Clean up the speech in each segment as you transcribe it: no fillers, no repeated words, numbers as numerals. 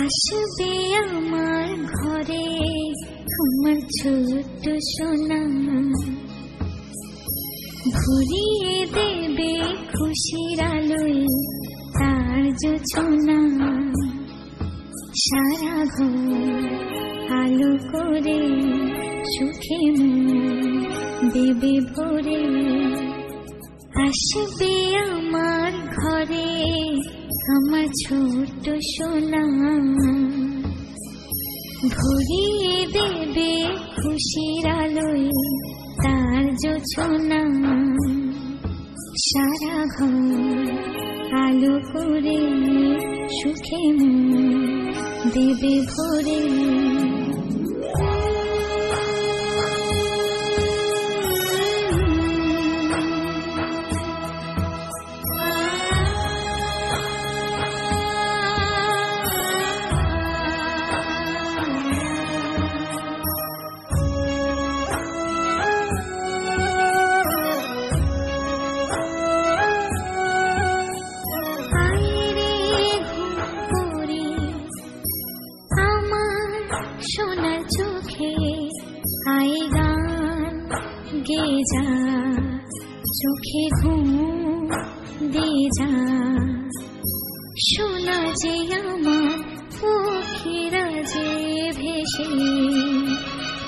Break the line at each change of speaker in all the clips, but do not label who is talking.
আসবে আমার ঘরে আমার ছোট্ট সোনা, ভরিয়ে দেবে খুশির আলোয় তার জোছনা। সারা ঘর আলো করে সুখে মন দেবে ভরে। আসবে আমার ঘরে আমার ছোট্ট সোনা, ভরিয়ে দেবে খুশির আলোয় তার জোছনা। সারা ঘর আলো করে সুখে মন দেবে ভরে। সোনার চোখে আয় গান গে যা, চোখে ঘুম দিয়ে যা। সোনা যে আমার পক্ষীরা যে ভেসে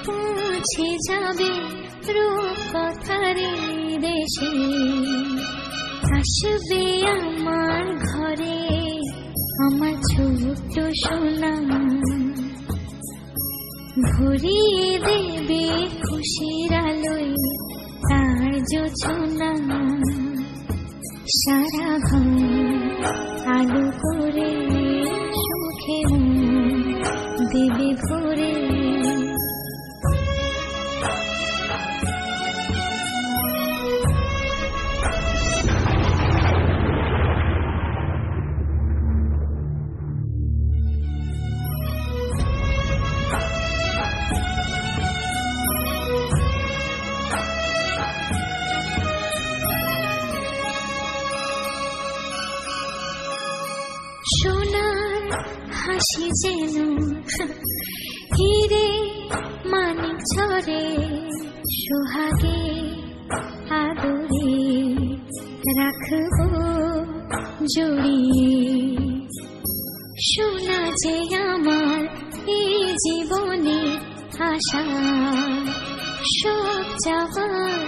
পৌঁছে যাবে রূপকথারে দেশে। আসবে আমার ঘরে আমার ছোট্ট সোনা, ভরিয়ে দেবে খুশির আলোয় তার জোছনা। সারা ঘর আলো করে সুখে মন দেবে ভরে। সোনার হাসি যেন হিরে মানিক ঝরে, সোহাগে আদরে রাখবো জড়িয়ে। সোনা যে আমার এই জীবনে আশা, সব যাবার